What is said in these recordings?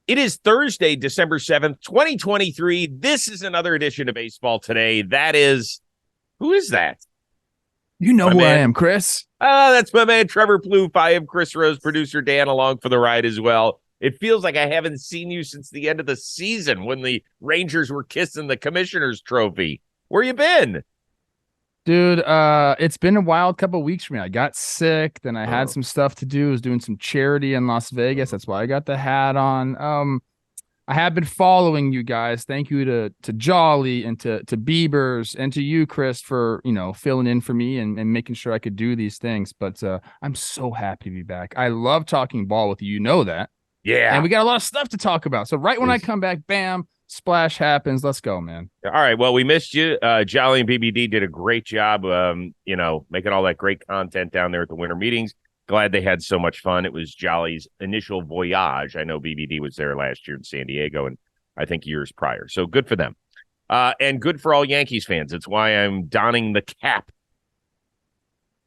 It is Thursday, December 7th, 2023. This is another edition of Baseball Today. Who is that? You know My who I man. am, Chris. That's my man, Trevor Plouffe. I am Chris Rose, producer Dan, along for the ride as well. It feels like I haven't seen you since the end of the season when the Rangers were kissing the Commissioner's Trophy. Where you been? Dude, it's been a wild couple of weeks for me. I got sick, then I had some stuff to do. I was doing some charity in Las Vegas. That's why I got the hat on. I have been following you guys. Thank you to Jolly and to Biebers and to you, Chris, for filling in for me and making sure I could do these things. But I'm so happy to be back. I love talking ball with you. You know that. Yeah. And we got a lot of stuff to talk about. So right when I come back, bam, splash happens. Let's go, man. All right. Well, we missed you. Jolly and BBD did a great job, making all that great content down there at the winter meetings. Glad they had so much fun. It was Jolly's initial voyage. I know BBD was there last year in San Diego and I think years prior. So good for them. And good for all Yankees fans. It's why I'm donning the cap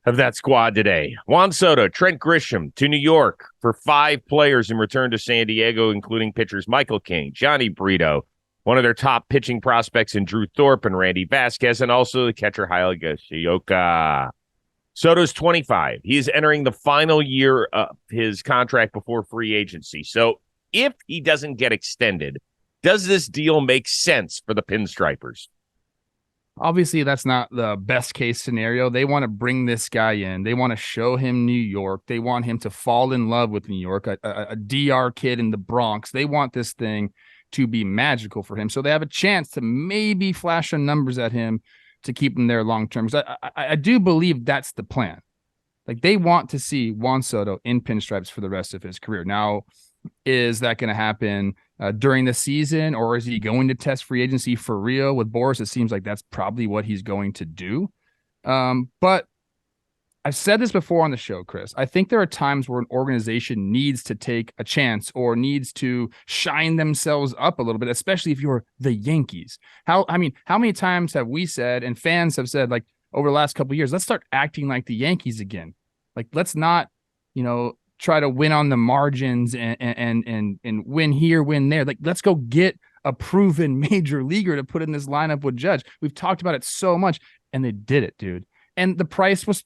of that squad today. Juan Soto, Trent Grisham to New York for 5 players in return to San Diego, including pitchers Michael King, Johnny Brito, one of their top pitching prospects in Drew Thorpe and Randy Vasquez, and also the catcher Higashioka. Soto's 25. He is entering the final year of his contract before free agency. So if he doesn't get extended, does this deal make sense for the Pinstripers? Obviously, that's not the best case scenario. They want to bring this guy in. They want to show him New York. They want him to fall in love with New York, a DR kid in the Bronx. They want this thing to be magical for him. So they have a chance to maybe flash some numbers at him to keep him there long term. Because I do believe that's the plan. Like, they want to see Juan Soto in pinstripes for the rest of his career. Now, is that going to happen during the season, or is he going to test free agency for real with Boris? It seems like that's probably what he's going to do. But I've said this before on the show, Chris. I think there are times where an organization needs to take a chance or needs to shine themselves up a little bit, especially if you're the Yankees. How many times have we said, and fans have said, like, over the last couple of years, let's start acting like the Yankees again. Like, let's not, try to win on the margins and win here, win there. Like, let's go get a proven major leaguer to put in this lineup with Judge. We've talked about it so much, and they did it, dude. And the price was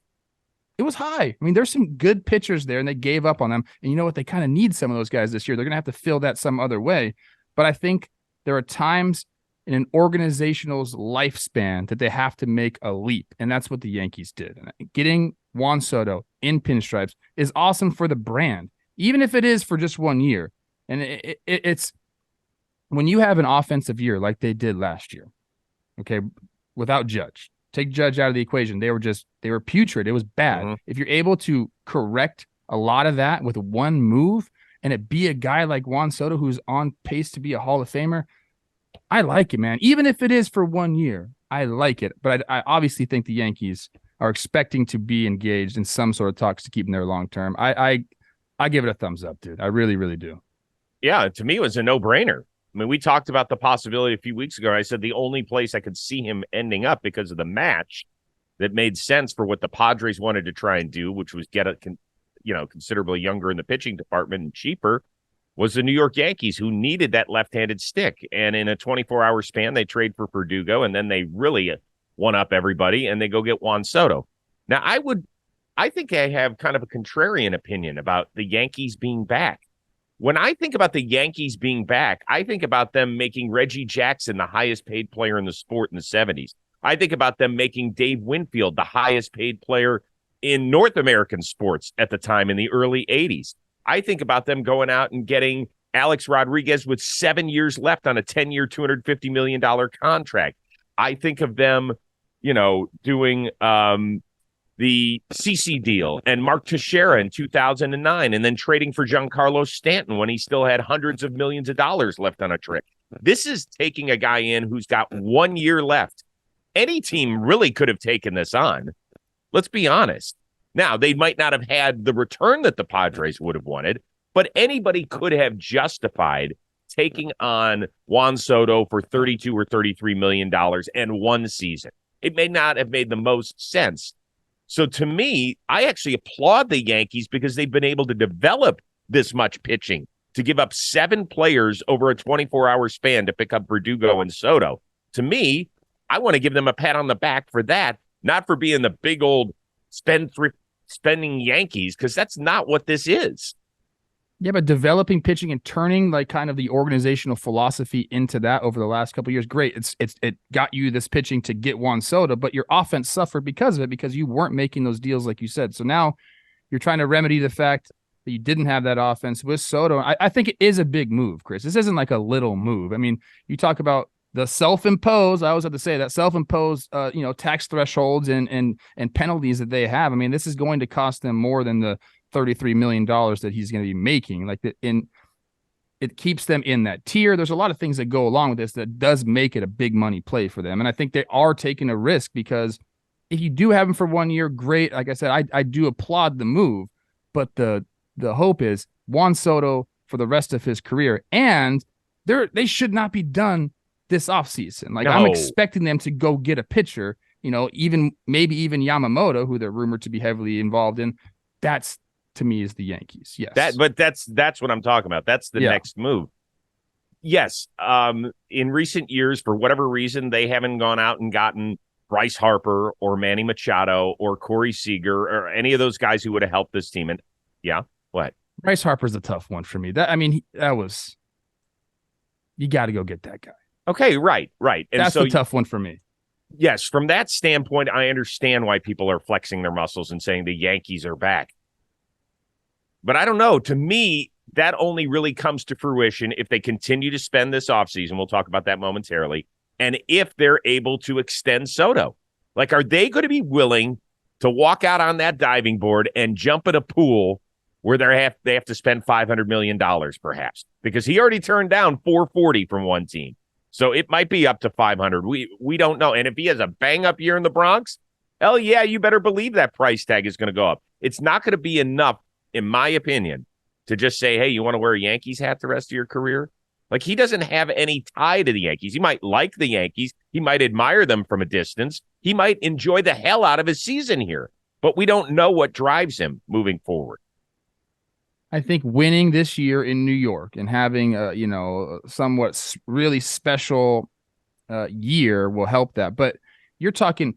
high. I mean, there's some good pitchers there, and they gave up on them. And you know what? They kind of need some of those guys this year. They're going to have to fill that some other way. But I think there are times in an organizational's lifespan that they have to make a leap, and that's what the Yankees did. And getting Juan Soto in pinstripes is awesome for the brand, even if it is for just 1 year. And it's when you have an offensive year like they did last year, okay, without Judge. Take Judge out of the equation. They were putrid. It was bad. Mm-hmm. If you're able to correct a lot of that with one move and it be a guy like Juan Soto who's on pace to be a Hall of Famer, I like it, man. Even if it is for 1 year, I like it. But I obviously think the Yankees are expecting to be engaged in some sort of talks to keep them there long term. I give it a thumbs up, dude. I really, really do. Yeah, to me, it was a no-brainer. I mean, we talked about the possibility a few weeks ago. I said the only place I could see him ending up because of the match that made sense for what the Padres wanted to try and do, which was get considerably younger in the pitching department and cheaper, was the New York Yankees, who needed that left-handed stick. And in a 24-hour span, they trade for Verdugo, and then they really one-up everybody, and they go get Juan Soto. Now, I think I have kind of a contrarian opinion about the Yankees being back. When I think about the Yankees being back, I think about them making Reggie Jackson the highest paid player in the sport in the 70s. I think about them making Dave Winfield the highest paid player in North American sports at the time in the early 80s. I think about them going out and getting Alex Rodriguez with 7 years left on a 10-year, $250 million contract. I think of them, doing the CC deal and Mark Teixeira in 2009, and then trading for Giancarlo Stanton when he still had hundreds of millions of dollars left on a trip. This is taking a guy in who's got 1 year left. Any team really could have taken this on. Let's be honest. Now, they might not have had the return that the Padres would have wanted, but anybody could have justified taking on Juan Soto for $32 or $33 million and 1 season. It may not have made the most sense. So to me, I actually applaud the Yankees because they've been able to develop this much pitching to give up 7 players over a 24-hour span to pick up Verdugo and Soto. To me, I want to give them a pat on the back for that, not for being the big old spending Yankees, because that's not what this is. Yeah, but developing pitching and turning like kind of the organizational philosophy into that over the last couple of years, great. It got you this pitching to get Juan Soto, but your offense suffered because of it, because you weren't making those deals like you said. So now you're trying to remedy the fact that you didn't have that offense with Soto. I think it is a big move, Chris. This isn't like a little move. I mean, you talk about the self-imposed, I always have to say that self-imposed, tax thresholds and penalties that they have. I mean, this is going to cost them more than the $33 million that he's going to be making. It keeps them in that tier. There's a lot of things that go along with this that does make it a big money play for them. And I think they are taking a risk, because if you do have him for 1 year, great. Like I said, I do applaud the move, but the hope is Juan Soto for the rest of his career. And they should not be done this offseason. Like, no. I'm expecting them to go get a pitcher, maybe even Yamamoto, who they're rumored to be heavily involved in. That's, to me, is the Yankees. Yes. That's what I'm talking about. That's the next move. Yes. In recent years, for whatever reason, they haven't gone out and gotten Bryce Harper or Manny Machado or Corey Seager or any of those guys who would have helped this team. And what? Bryce Harper's a tough one for me. You got to go get that guy. Okay, right. And that's a tough one for me. Yes, from that standpoint, I understand why people are flexing their muscles and saying the Yankees are back. But I don't know. To me, that only really comes to fruition if they continue to spend this offseason. We'll talk about that momentarily. And if they're able to extend Soto. Like, are they going to be willing to walk out on that diving board and jump in a pool where they have to spend $500 million perhaps? Because he already turned down $440 from one team. So it might be up to $500. We don't know. And if he has a bang-up year in the Bronx, hell yeah, you better believe that price tag is going to go up. It's not going to be enough, in my opinion, to just say, hey, you want to wear a Yankees hat the rest of your career? Like, he doesn't have any tie to the Yankees. He might like the Yankees. He might admire them from a distance. He might enjoy the hell out of his season here. But we don't know what drives him moving forward. I think winning this year in New York and having a somewhat really special year will help that. But you're talking,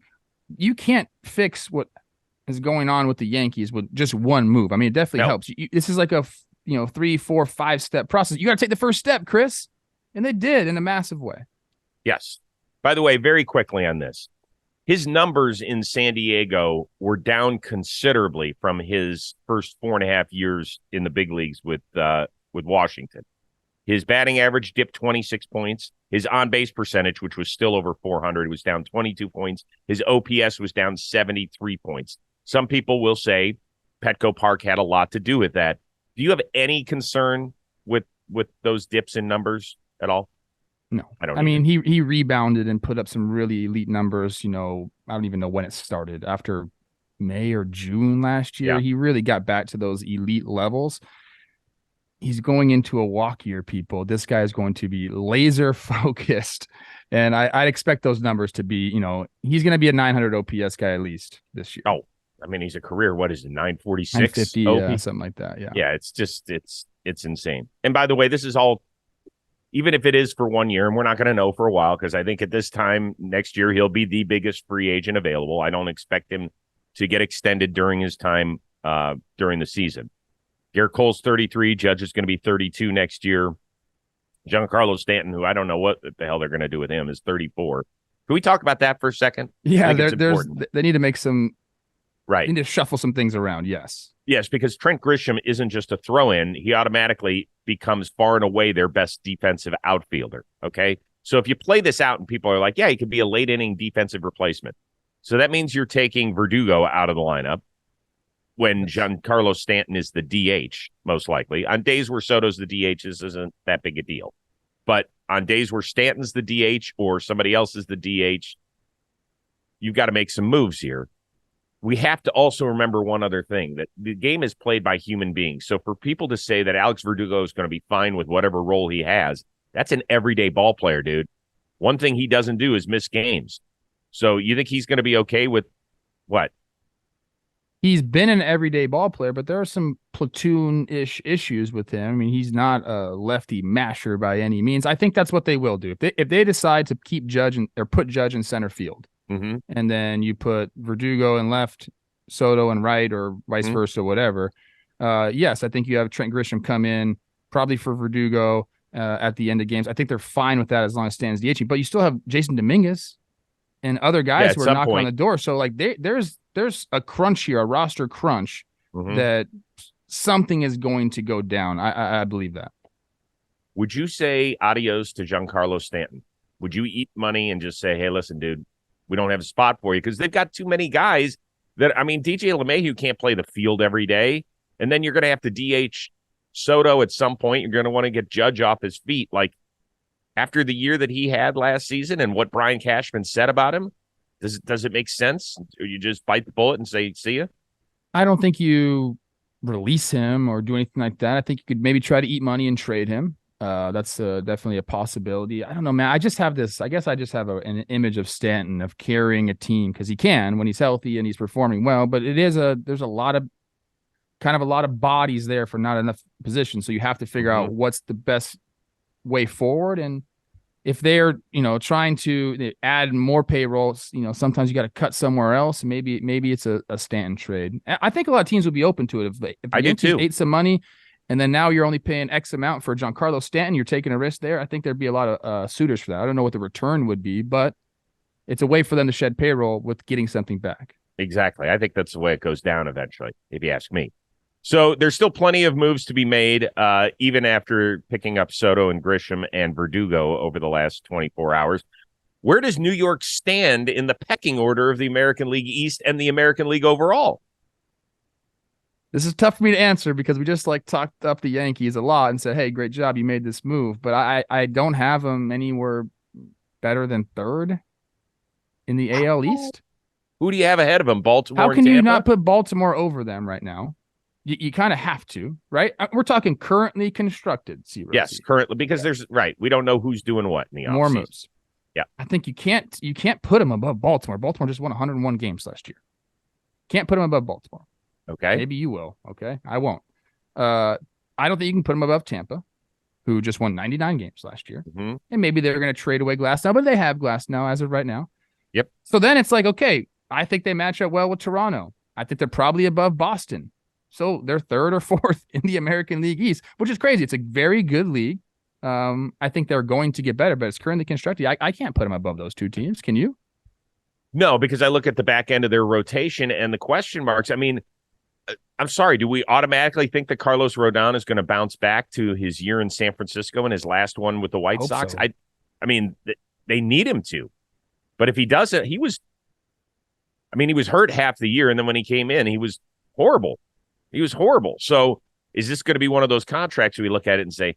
you can't fix what is going on with the Yankees with just one move. I mean, it definitely helps. This is like a 3, 4, 5 step process. You got to take the first step, Chris, and they did in a massive way. Yes. By the way, very quickly on this, his numbers in San Diego were down considerably from his first 4.5 years in the big leagues with Washington. His batting average dipped 26 points. His on-base percentage, which was still over 400, was down 22 points. His OPS was down 73 points. Some people will say Petco Park had a lot to do with that. Do you have any concern with those dips in numbers at all? No, I mean, he rebounded and put up some really elite numbers. I don't even know when it started, after May or June last year. Yeah. He really got back to those elite levels. He's going into a walk year, people. This guy is going to be laser focused. And I'd expect those numbers to be, he's going to be a 900 OPS guy at least this year. Oh, I mean, he's a career, what is it, 946? 950, something like that, yeah. Yeah, it's insane. And by the way, this is all, even if it is for 1 year, and we're not going to know for a while, because I think at this time next year, he'll be the biggest free agent available. I don't expect him to get extended during his time during the season. Garrett Cole's 33. Judge is going to be 32 next year. Giancarlo Stanton, who I don't know what the hell they're going to do with him, is 34. Can we talk about that for a second? Yeah, they need to make some. Right. They need to shuffle some things around. Yes. Yes, because Trent Grisham isn't just a throw-in. He automatically becomes far and away their best defensive outfielder. Okay. So if you play this out and people are like, yeah, he could be a late inning defensive replacement. So that means you're taking Verdugo out of the lineup when Giancarlo Stanton is the DH, most likely. On days where Soto's the DH, this isn't that big a deal. But on days where Stanton's the DH or somebody else is the DH, you've got to make some moves here. We have to also remember one other thing, that the game is played by human beings. So for people to say that Alex Verdugo is going to be fine with whatever role he has, that's an everyday ball player, dude. One thing he doesn't do is miss games. So you think he's going to be okay with what? He's been an everyday ball player, but there are some platoon-ish issues with him. I mean, he's not a lefty masher by any means. I think that's what they will do. If they decide to keep Judge or put Judge in center field, and then you put Verdugo in left, Soto in right, or vice versa, whatever. Yes, I think you have Trent Grisham come in probably for Verdugo at the end of games. I think they're fine with that as long as Stanton's DHing. But you still have Jason Dominguez and other guys who are knocking on the door. So like there's a crunch here, a roster crunch that something is going to go down. I believe that. Would you say adios to Giancarlo Stanton? Would you eat money and just say, hey, listen, dude, we don't have a spot for you? Because they've got too many guys that, I mean, DJ LeMahieu can't play the field every day. And then you're going to have to DH Soto at some point. You're going to want to get Judge off his feet. Like, after the year that he had last season and what Brian Cashman said about him, does it make sense? Or you just bite the bullet and say, see ya? I don't think you release him or do anything like that. I think you could maybe try to eat money and trade him. That's definitely a possibility. I don't know, man. I just have this. I guess I just have an image of Stanton of carrying a team because he can when he's healthy and he's performing well. But there's a lot of bodies there for not enough positions. So you have to figure out what's the best way forward. And if they're, trying to add more payrolls, sometimes you got to cut somewhere else. Maybe it's a Stanton trade. I think a lot of teams would be open to it if the Yankees ate some money, and then now you're only paying X amount for Giancarlo Stanton. You're taking a risk there. I think there'd be a lot of suitors for that. I don't know what the return would be, but it's a way for them to shed payroll with getting something back. Exactly. I think that's the way it goes down eventually, if you ask me. So there's still plenty of moves to be made, even after picking up Soto and Grisham and Verdugo over the last 24 hours. Where does New York stand in the pecking order of the American League East and the American League overall? This is tough for me to answer because we just talked up the Yankees a lot and said, hey, great job, you made this move. But I don't have them anywhere better than third in the AL East. Who do you have ahead of them, Baltimore and How can Tampa? You not put Baltimore over them right now? You kind of have to, right? We're talking currently constructed. Yes, currently, because there's we don't know who's doing what in the offseason. More moves. Yeah, I think you can't put them above Baltimore. Baltimore just won 101 games last year. Can't put them above Baltimore. Okay, maybe you will. Okay, I won't. I don't think you can put them above Tampa, who just won 99 games last year. And maybe they're going to trade away Glass now, but they have Glass now as of right now. Yep. So then it's like, okay, I think they match up well with Toronto. I think they're probably above Boston. So they're third or fourth in the American League East, which is crazy. It's a very good league. I think they're going to get better, but it's currently constructed. I can't put them above those two teams. Can you? No, because I look at the back end of their rotation and the question marks. I mean, I'm sorry. Do we automatically think that Carlos Rodon is going to bounce back to his year in San Francisco and his last one with the White Sox? So. I mean, they need him to. But if he doesn't, he was hurt half the year. And then when he came in, he was horrible. He was horrible. So is this going to be one of those contracts where we look at it and say,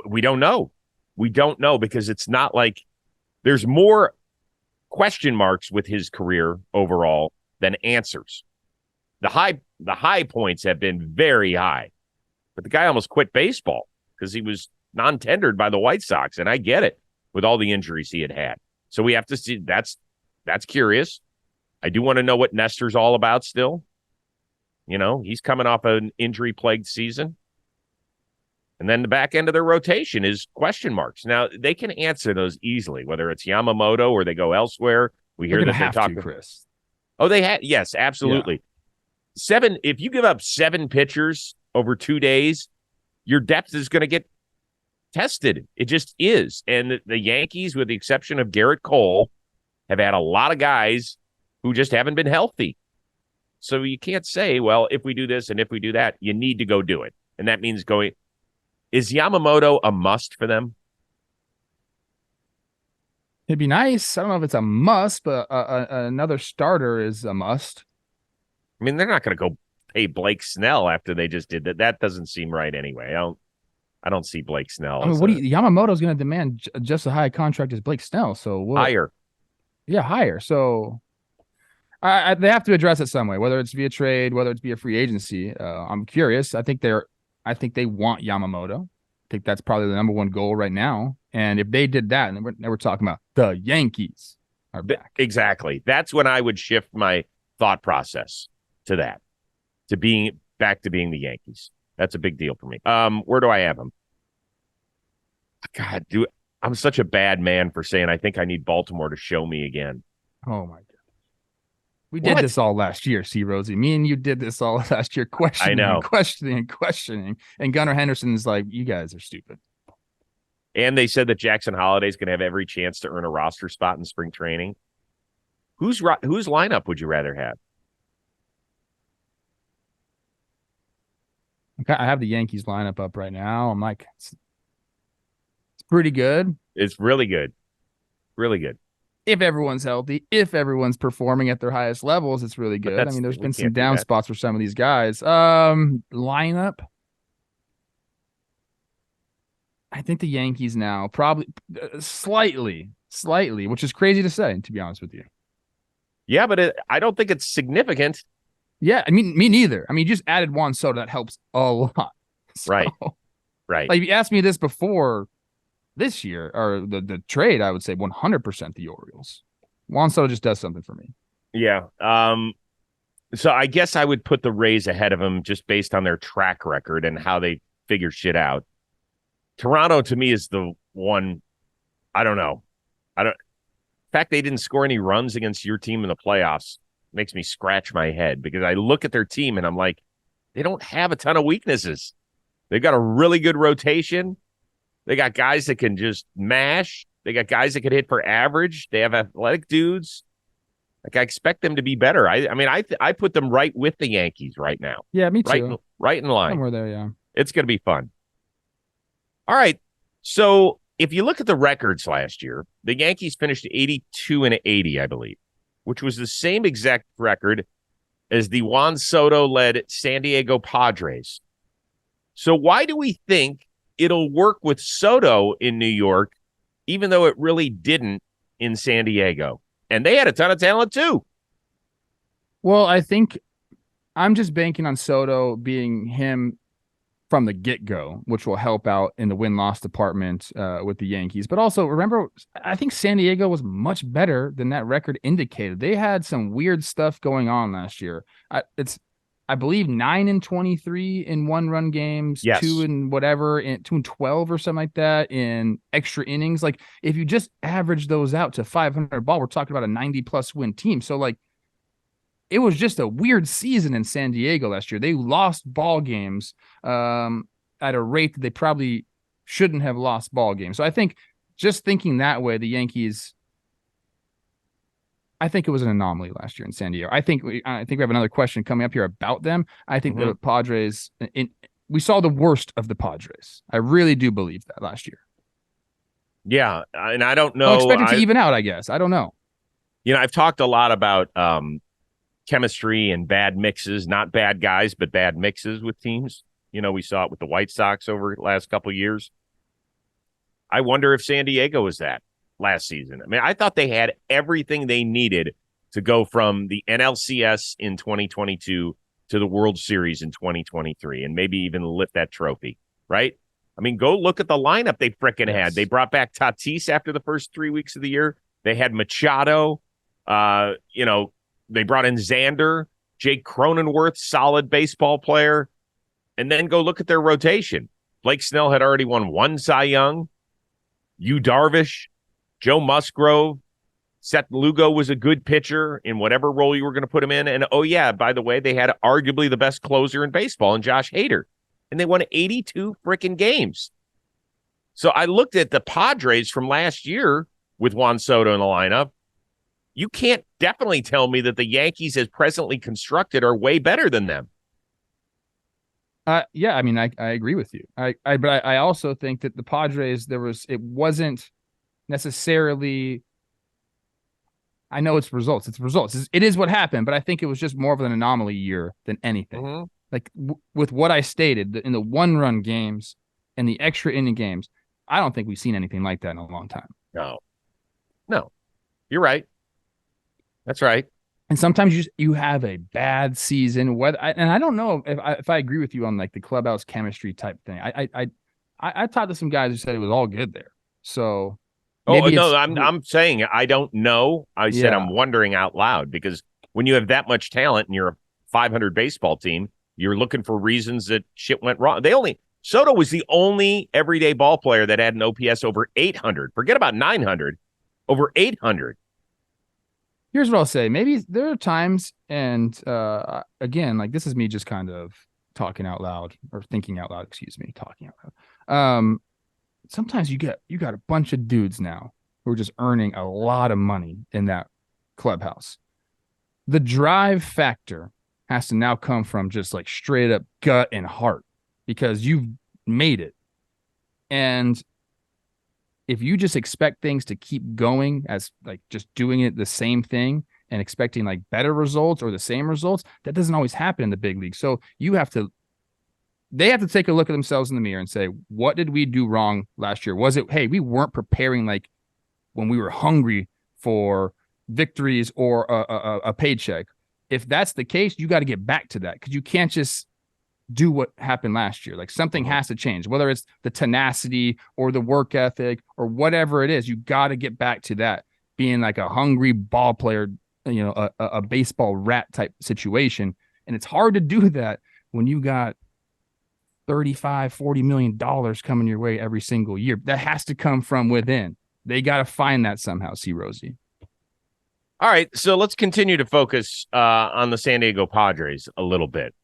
we don't know. We don't know, because it's not like there's more question marks with his career overall than answers. The high points have been very high, but the guy almost quit baseball because he was non-tendered by the White Sox. And I get it with all the injuries he had. So we have to see. That's curious. I do want to know what Nestor's all about still. He's coming off an injury-plagued season. And then the back end of their rotation is question marks. Now, they can answer those easily, whether it's Yamamoto or they go elsewhere. We hear that they talk to Chris. Oh, they had. Yes, absolutely. Yeah. If you give up 7 pitchers over 2 days, your depth is going to get tested. It just is. And the Yankees, with the exception of Garrett Cole, have had a lot of guys who just haven't been healthy. So you can't say, well, if we do this and if we do that, you need to go do it. And that means going. Is Yamamoto a must for them? It'd be nice. I don't know if it's a must, but another starter is a must. I mean, they're not going to go pay Blake Snell after they just did that. That doesn't seem right anyway. I don't see Blake Snell. I mean, Yamamoto's going to demand just a high contract as Blake Snell. So higher. Yeah, higher. So they have to address it some way, whether it's via trade, whether it's via free agency. I'm curious. I think they want Yamamoto. I think that's probably the number one goal right now. And if they did that, and we're talking about the Yankees are back. Exactly. That's when I would shift my thought process. to that, to being back to being the Yankees. That's a big deal for me. Where do I have them? God, I'm such a bad man for saying I think I need Baltimore to show me again. Oh my God. We did this all last year, see, Rosie. Me and you did this all last year, questioning and questioning and questioning. And Gunnar Henderson's like, you guys are stupid. And they said that Jackson Holliday's going to have every chance to earn a roster spot in spring training. Whose lineup would you rather have? Okay, I have the Yankees lineup up right now. I'm like, it's pretty good. It's really good. Really good. If everyone's healthy, if everyone's performing at their highest levels, it's really good. I mean, there's been some down spots for some of these guys. Lineup. I think the Yankees now probably slightly, which is crazy to say, to be honest with you. Yeah, but I don't think it's significant. Yeah, I mean, me neither. I mean, you just added Juan Soto. That helps a lot. So, right. Like, if you asked me this before this year, or the trade, I would say 100% the Orioles. Juan Soto just does something for me. Yeah. So I guess I would put the Rays ahead of them just based on their track record and how they figure shit out. Toronto, to me, is the one. I don't know. The fact they didn't score any runs against your team in the playoffs makes me scratch my head, because I look at their team and I'm like, they don't have a ton of weaknesses. They've got a really good rotation. They got guys that can just mash. They got guys that can hit for average. They have athletic dudes. Like, I expect them to be better. I put them right with the Yankees right now. Yeah, me too. Right in line. Somewhere there, yeah. It's going to be fun. All right. So if you look at the records last year, the Yankees finished 82-80, I believe, which was the same exact record as the Juan Soto-led San Diego Padres. So why do we think it'll work with Soto in New York, even though it really didn't in San Diego? And they had a ton of talent too. Well, I think I'm just banking on Soto being him from the get-go, which will help out in the win-loss department with the Yankees. But also, remember, I think San Diego was much better than that record indicated. They had some weird stuff going on last year. I believe 9-23 in one-run games, yes. 2-12 or something like that in extra innings. Like, if you just average those out to 500 ball, we're talking about a 90-plus win team. So, like, it was just a weird season in San Diego last year. They lost ball games at a rate that they probably shouldn't have lost ball games. So I think, just thinking that way, the Yankees, I think it was an anomaly last year in San Diego. I think we have another question coming up here about them. I think the Padres, we saw the worst of the Padres. I really do believe that last year. Yeah, and I don't know. I expect it to even out, I guess. I don't know. I've talked a lot about chemistry and bad mixes, not bad guys, but bad mixes with teams. We saw it with the White Sox over the last couple of years. I wonder if San Diego was that last season. I mean, I thought they had everything they needed to go from the NLCS in 2022 to the World Series in 2023 and maybe even lift that trophy, right? I mean, go look at the lineup they frickin' had. They brought back Tatis after the first 3 weeks of the year. They had Machado, they brought in Xander, Jake Cronenworth, solid baseball player. And then go look at their rotation. Blake Snell had already won one Cy Young. Yu Darvish, Joe Musgrove, Seth Lugo was a good pitcher in whatever role you were going to put him in. And, oh, yeah, by the way, they had arguably the best closer in baseball in Josh Hader. And they won 82 freaking games. So I looked at the Padres from last year with Juan Soto in the lineup. You can't definitely tell me that the Yankees, as presently constructed, are way better than them. Yeah, I mean, I agree with you. But I also think that the Padres, it wasn't necessarily. I know it's results. It is what happened, but I think it was just more of an anomaly year than anything. Mm-hmm. Like with what I stated in the one-run games and the extra inning games, I don't think we've seen anything like that in a long time. No, you're right. That's right. And sometimes you have a bad season. And I don't know if I agree with you on like the clubhouse chemistry type thing. I talked to some guys who said it was all good there. So I'm saying I don't know. I said I'm wondering out loud, because when you have that much talent and you're a .500 baseball team, you're looking for reasons that shit went wrong. Soto was the only everyday ball player that had an OPS over 800. Forget about 900, over 800. Here's what I'll say. Maybe there are times, and again, like this is me just kind of talking out loud or thinking out loud. Excuse me, talking out loud. Sometimes you got a bunch of dudes now who are just earning a lot of money in that clubhouse. The drive factor has to now come from just like straight up gut and heart because you've made it. And if you just expect things to keep going as like just doing it the same thing and expecting like better results or the same results, that doesn't always happen in the big league. So they have to take a look at themselves in the mirror and say, what did we do wrong last year? Was it, hey, we weren't preparing like when we were hungry for victories or a paycheck? If that's the case, you got to get back to that because you can't just do what happened last year. Like something has to change, whether it's the tenacity or the work ethic or whatever it is. You got to get back to that being like a hungry ball player, a baseball rat type situation. And it's hard to do that when you got $35-40 million coming your way every single year. That has to come from within. They got to find that somehow. See, Rosie. All right, so let's continue to focus on the San Diego Padres a little bit.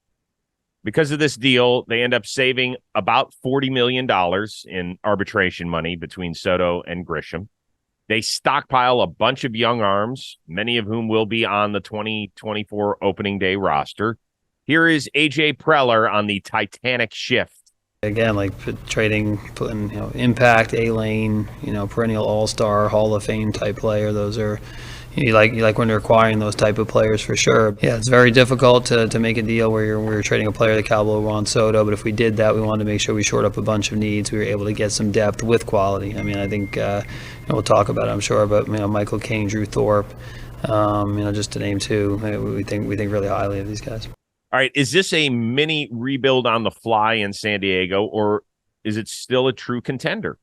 Because of this deal, they end up saving about $40 million in arbitration money between Soto and Grisham. They stockpile a bunch of young arms, many of whom will be on the 2024 opening day roster. Here is AJ Preller on the Titanic shift. Again, like putting impact, A-lane, perennial all-star, Hall of Fame type player. Those are you like when they're acquiring those type of players for sure. Yeah, it's very difficult to make a deal where we're trading a player the caliber of Juan Soto, but if we did that, we wanted to make sure we shored up a bunch of needs. We were able to get some depth with quality. I mean, I think we'll talk about it, I'm sure, but Michael King, Drew Thorpe, just to name two, we think really highly of these guys. All right, is this a mini rebuild on the fly in San Diego, or is it still a true contender?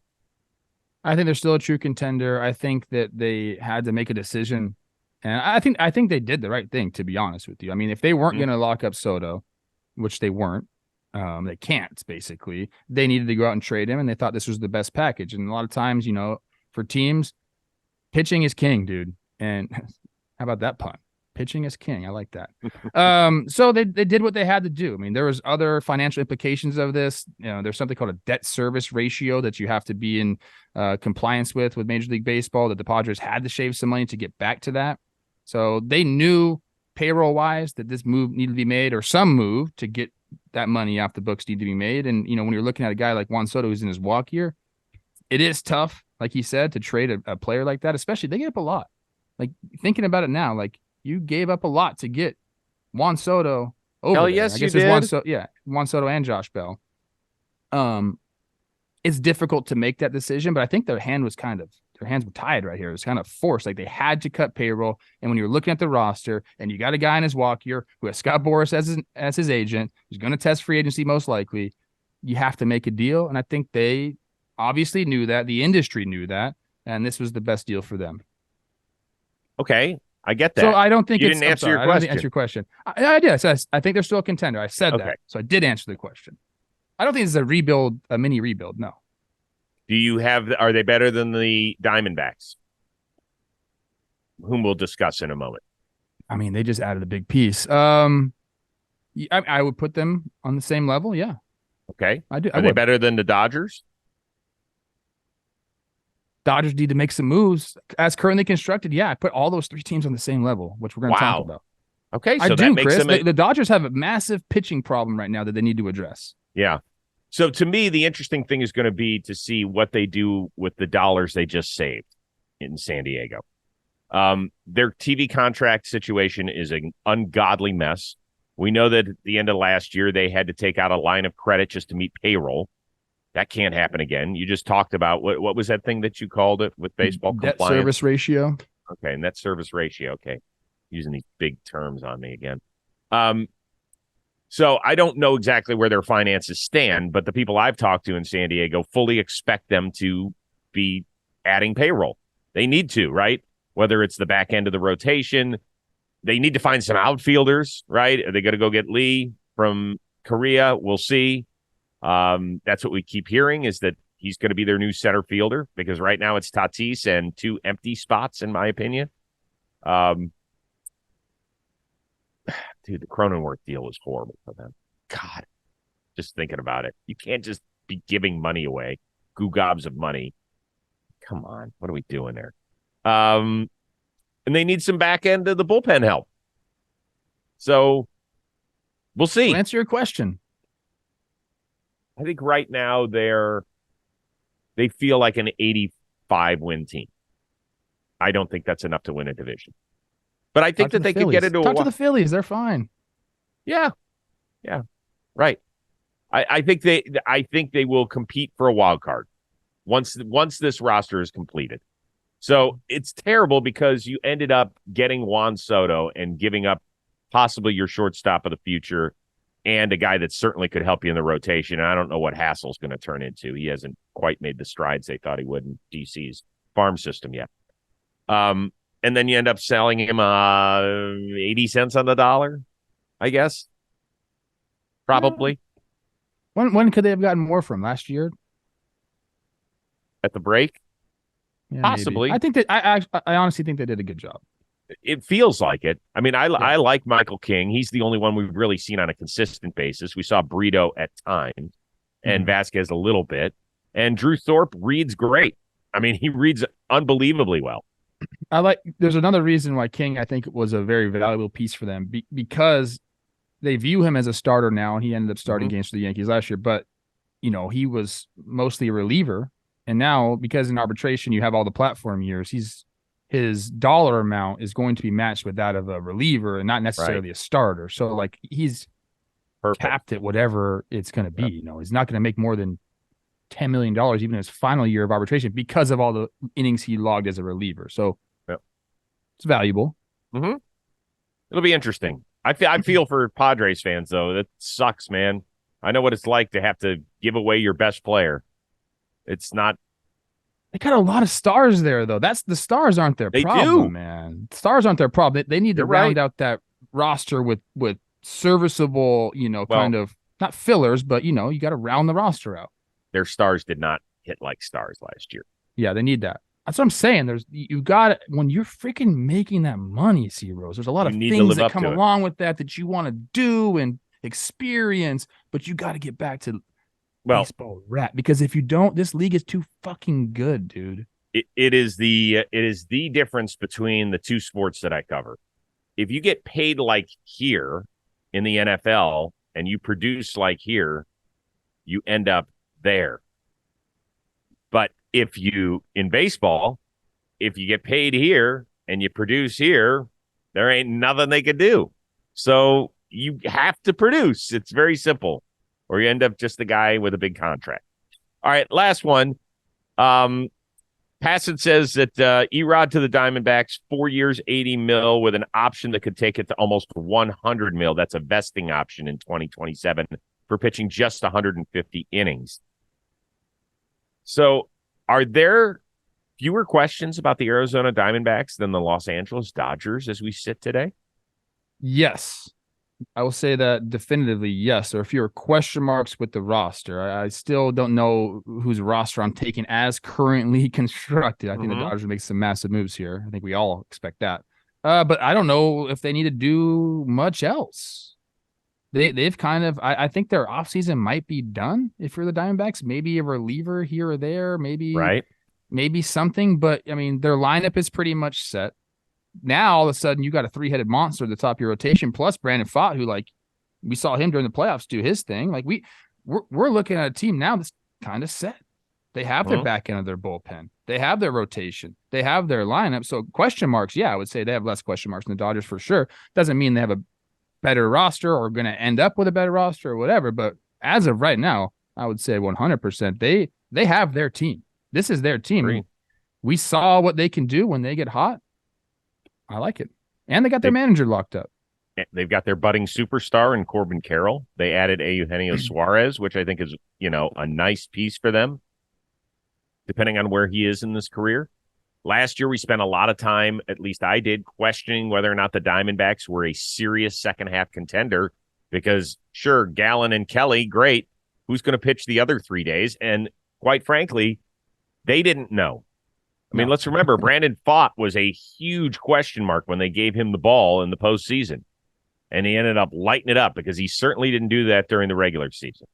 I think they're still a true contender. I think that they had to make a decision, and I think they did the right thing, to be honest with you. I mean, if they weren't going to lock up Soto, which they weren't, they can't, basically. They needed to go out and trade him, and they thought this was the best package. And a lot of times, for teams, pitching is king, dude. And how about that pun? Pitching is king. I like that. So they did what they had to do. I mean, there was other financial implications of this. There's something called a debt service ratio that you have to be in compliance with Major League Baseball, that the Padres had to shave some money to get back to that. So they knew payroll wise that this move needed to be made, or some move to get that money off the books needed to be made. And, when you're looking at a guy like Juan Soto, who's in his walk year, it is tough, like he said, to trade a player like that, especially they get up a lot. Like thinking about it now, like, you gave up a lot to get Juan Soto over. Hell there. yes, I guess you it's did. Juan Soto and Josh Bell. It's difficult to make that decision, but I think their hands were tied right here. It was kind of forced. Like they had to cut payroll. And when you're looking at the roster and you got a guy in his walk year who has Scott Boras as his agent, who's going to test free agency most likely, you have to make a deal. And I think they obviously knew that. The industry knew that. And this was the best deal for them. Okay. I get that. So I don't think you didn't answer your question. I didn't answer your question. I did. I think they're still a contender. I said Okay. that. So I did answer the question. I don't think this is a mini rebuild. No. Are they better than the Diamondbacks, whom we'll discuss in a moment? I mean, they just added a big piece. I would put them on the same level. Yeah. Okay. I do. Are they better than the Dodgers? Dodgers need to make some moves as currently constructed. Yeah, I put all those three teams on the same level, which we're going to talk about. Okay, so I that do, makes Chris. them The Dodgers have a massive pitching problem right now that they need to address. Yeah. So to me, the interesting thing is going to be to see what they do with the dollars they just saved in San Diego. Their TV contract situation is an ungodly mess. We know that at the end of last year, they had to take out a line of credit just to meet payroll. That can't happen again. You just talked about what was that thing that you called it with baseball debt compliance? Service ratio. Okay, and that service ratio. Okay, using these big terms on me again. So I don't know exactly where their finances stand, but the people I've talked to in San Diego fully expect them to be adding payroll. They need to, right? Whether it's the back end of the rotation, They need to find some outfielders, right? Are they going to go get Lee from Korea? We'll see. That's what we keep hearing, is that he's going to be their new center fielder, because right now it's Tatis and 2 empty spots, in my opinion. Dude, the Cronenworth deal was horrible for them. God, just thinking about it. You can't just be giving money away, goo gobs of money. Come on, what are we doing there? And they need some back end of the bullpen help. So we'll see. To answer your question, I think right now they feel like an 85 win team. I don't think that's enough to win a division, but I think that they could get into to the Phillies. They're fine. Yeah, right. I think they will compete for a wild card once this roster is completed. So it's terrible because you ended up getting Juan Soto and giving up possibly your shortstop of the future and a guy that certainly could help you in the rotation. And I don't know what Hassel's going to turn into. He hasn't quite made the strides they thought he would in DC's farm system yet. And then you end up selling him 80 cents on the dollar, I guess. Probably. When could they have gotten more from? Last year? At the break? Yeah, possibly. Maybe. I think that I honestly think they did a good job. It feels like it. I mean, I like Michael King. He's the only one we've really seen on a consistent basis. We saw Brito at times and Vasquez a little bit. And Drew Thorpe reads great. I mean, he reads unbelievably well. There's another reason why King, I think, was a very valuable piece for them because they view him as a starter now, and he ended up starting games for the Yankees last year. But, he was mostly a reliever. And now, because in arbitration you have all the platform years, his dollar amount is going to be matched with that of a reliever and not necessarily a starter. So, he's capped at whatever it's going to be. Yep. He's not going to make more than $10 million even in his final year of arbitration because of all the innings he logged as a reliever. So, it's valuable. Mm-hmm. It'll be interesting. I feel for Padres fans, though. That sucks, man. I know what it's like to have to give away your best player. It's not. They got a lot of stars there, though. The stars aren't their problem, man. Stars aren't their problem. They need to round out that roster with serviceable, kind of not fillers, but you got to round the roster out. Their stars did not hit like stars last year. Yeah, they need that. That's what I'm saying. You got when you're freaking making that money, Rose. There's a lot of things that come along with that you want to do and experience, but you got to get back to baseball rat, because if you don't, this league is too fucking good, dude. It is the difference between the two sports that I cover. If you get paid like here in the NFL and you produce like here, you end up there. But in baseball, if you get paid here and you produce here, there ain't nothing they could do. So you have to produce. It's very simple. Or you end up just the guy with a big contract. All right, last one. Passett says that Erod to the Diamondbacks, 4 years, $80 million, with an option that could take it to almost $100 million. That's a vesting option in 2027 for pitching just 150 innings. So are there fewer questions about the Arizona Diamondbacks than the Los Angeles Dodgers as we sit today? Yes. I will say that definitively, yes. There are fewer question marks with the roster. I still don't know whose roster I'm taking as currently constructed. I think the Dodgers make some massive moves here. I think we all expect that. But I don't know if they need to do much else. They've kind of, I think their offseason might be done if you're the Diamondbacks. Maybe a reliever here or there, maybe something. But, I mean, their lineup is pretty much set. Now, all of a sudden, you got a three-headed monster at the top of your rotation, plus Brandon Pfaadt, who, we saw him during the playoffs do his thing. We're looking at a team now that's kind of set. They have their back end of their bullpen. They have their rotation. They have their lineup. So question marks, I would say they have less question marks than the Dodgers for sure. Doesn't mean they have a better roster or going to end up with a better roster or whatever. But as of right now, I would say 100%. They have their team. This is their team. We saw what they can do when they get hot. I like it. And they got their manager locked up. They've got their budding superstar in Corbin Carroll. They added Eugenio Suarez, which I think is, a nice piece for them, depending on where he is in this career. Last year, we spent a lot of time, at least I did, questioning whether or not the Diamondbacks were a serious second half contender because, sure, Gallen and Kelly, great. Who's going to pitch the other 3 days? And quite frankly, they didn't know. I mean, let's remember, Brandon Pfaadt was a huge question mark when they gave him the ball in the postseason. And he ended up lighting it up because he certainly didn't do that during the regular season.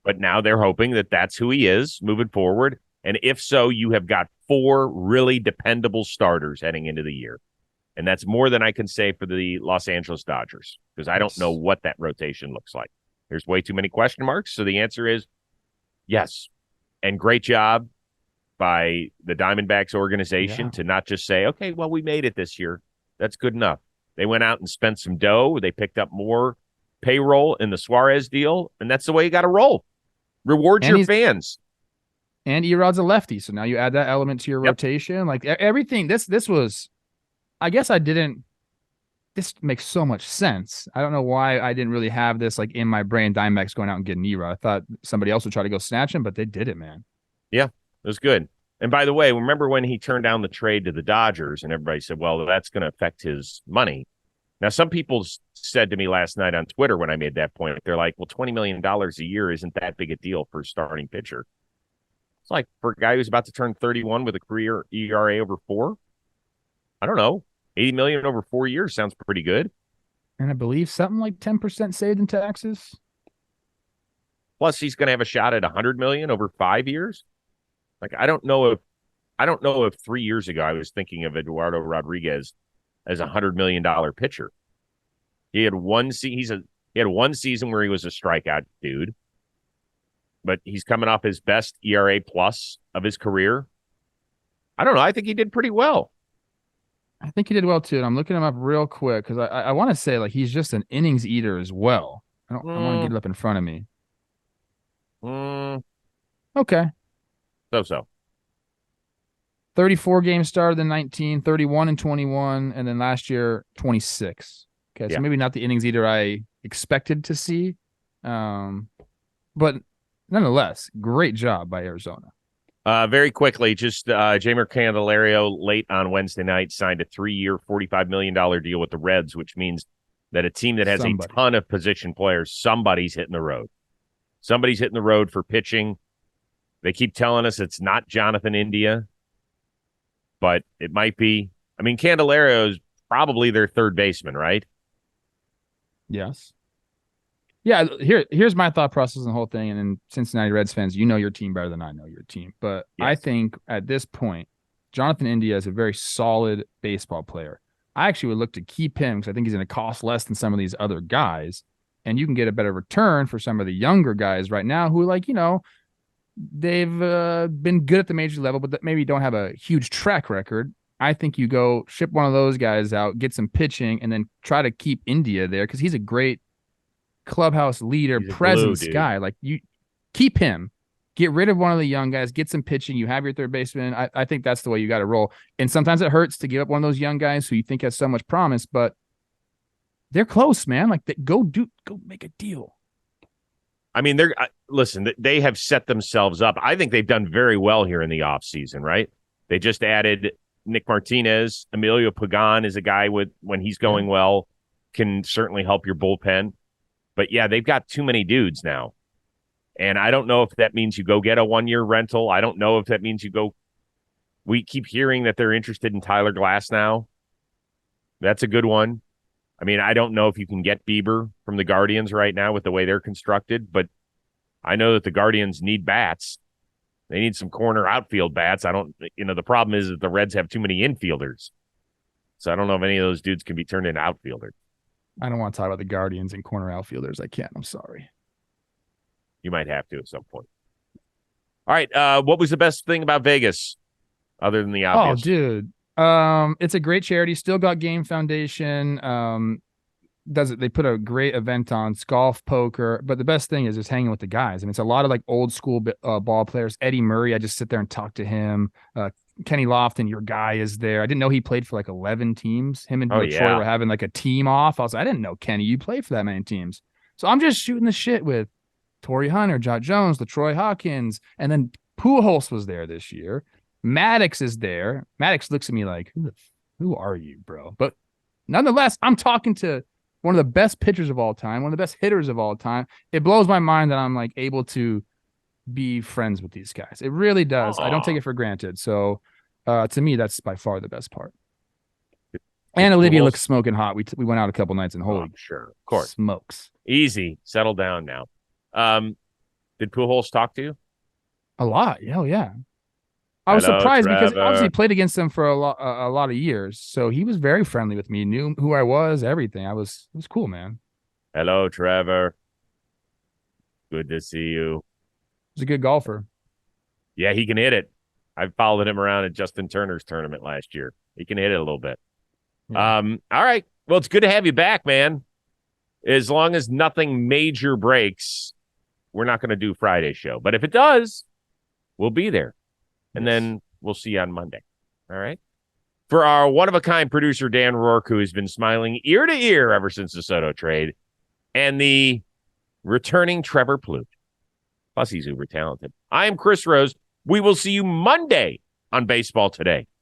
But now they're hoping that that's who he is moving forward. And if so, you have got 4 really dependable starters heading into the year. And that's more than I can say for the Los Angeles Dodgers because I don't know what that rotation looks like. There's way too many question marks. So the answer is yes. And great job by the Diamondbacks organization to not just say, okay, well, we made it this year. That's good enough. They went out and spent some dough. They picked up more payroll in the Suarez deal, and that's the way you got to roll. Reward your fans. And Erod's a lefty, so now you add that element to your rotation. Like everything, this was, I guess I didn't. This makes so much sense. I don't know why I didn't really have this like in my brain. Diamondbacks going out and getting Erod. I thought somebody else would try to go snatch him, but they did it, man. Yeah, it was good. And by the way, remember when he turned down the trade to the Dodgers and everybody said, well, that's going to affect his money. Now, some people said to me last night on Twitter when I made that point, they're like, well, $20 million a year isn't that big a deal for a starting pitcher. It's like for a guy who's about to turn 31 with a career ERA over 4. I don't know. $80 million over 4 years sounds pretty good. And I believe something like 10% saved in taxes. Plus, he's going to have a shot at $100 million over 5 years. Like, I don't know if 3 years ago I was thinking of Eduardo Rodriguez as $100 million pitcher. He had one season where he was a strikeout dude, but he's coming off his best ERA plus of his career. I don't know. I think he did pretty well. I think he did well too. And I'm looking him up real quick because I want to say like he's just an innings eater as well. I want to get it up in front of me. Okay. So. 34 games started in 19, 31 and 21, and then last year 26. Okay, so maybe not the innings eater I expected to see, but nonetheless, great job by Arizona. Very quickly, just Jeimer Candelario late on Wednesday night signed a 3-year, $45 million deal with the Reds, which means that a team that has a ton of position players, somebody's hitting the road. Somebody's hitting the road for pitching. They keep telling us it's not Jonathan India, but it might be. I mean, Candelario is probably their third baseman, right? Yes. Yeah, here's my thought process on the whole thing. And then Cincinnati Reds fans, you know your team better than I know your team. But I think at this point, Jonathan India is a very solid baseball player. I actually would look to keep him because I think he's going to cost less than some of these other guys. And you can get a better return for some of the younger guys right now who, like, you know, they've been good at the major level, but maybe don't have a huge track record. I think you go ship one of those guys out, get some pitching, and then try to keep India there because he's a great clubhouse leader, presence guy. Like, you keep him, get rid of one of the young guys, get some pitching. You have your third baseman. I think that's the way you got to roll. And sometimes it hurts to give up one of those young guys who you think has so much promise, but they're close, man. Like, go make a deal. I mean, they have set themselves up. I think they've done very well here in the offseason, right? They just added Nick Martinez. Emilio Pagan is a guy when he's going well, can certainly help your bullpen. But yeah, they've got too many dudes now. And I don't know if that means you go get a 1-year rental. I don't know if that means we keep hearing that they're interested in Tyler Glass now. That's a good one. I mean, I don't know if you can get Bieber from the Guardians right now with the way they're constructed, but I know that the Guardians need bats. They need some corner outfield bats. The problem is that the Reds have too many infielders. So I don't know if any of those dudes can be turned into outfielders. I don't want to talk about the Guardians and corner outfielders. I can't. I'm sorry. You might have to at some point. All right. What was the best thing about Vegas other than the obvious? Oh, dude. It's a great charity. Still Got Game Foundation. They put a great event on. It's golf, poker, but the best thing is just hanging with the guys. I mean, it's a lot of like old school ball players. Eddie Murray, I just sit there and talk to him. Kenny Lofton, your guy, is there. I didn't know he played for like 11 teams. Him and Troy were having like a team off. I didn't know, Kenny, you played for that many teams. So I'm just shooting the shit with Torrey Hunter, Jot Jones, LaTroy Hawkins, and then Pujols was there this year. Maddox is there. Maddox looks at me like, who are you, bro? But nonetheless, I'm talking to one of the best pitchers of all time, one of the best hitters of all time. It blows my mind that I'm like able to be friends with these guys. It really does. I don't take it for granted. So to me, that's by far the best part. And Olivia looks smoking hot. We went out a couple nights and holy sure, of course, smokes. Easy, settle down now. Did Pujols talk to you? A lot. Hell yeah. I was surprised because obviously he played against them for a lot of years. So he was very friendly with me, knew who I was, everything. It was cool, man. Hello, Trevor. Good to see you. He's a good golfer. Yeah, he can hit it. I followed him around at Justin Turner's tournament last year. He can hit it a little bit. Yeah. All right. Well, it's good to have you back, man. As long as nothing major breaks, we're not going to do Friday's show. But if it does, we'll be there. And then we'll see you on Monday. All right. For our one-of-a-kind producer, Dan Rourke, who has been smiling ear to ear ever since the Soto trade, and the returning Trevor Plouffe. Plus, he's uber talented. I am Chris Rose. We will see you Monday on Baseball Today.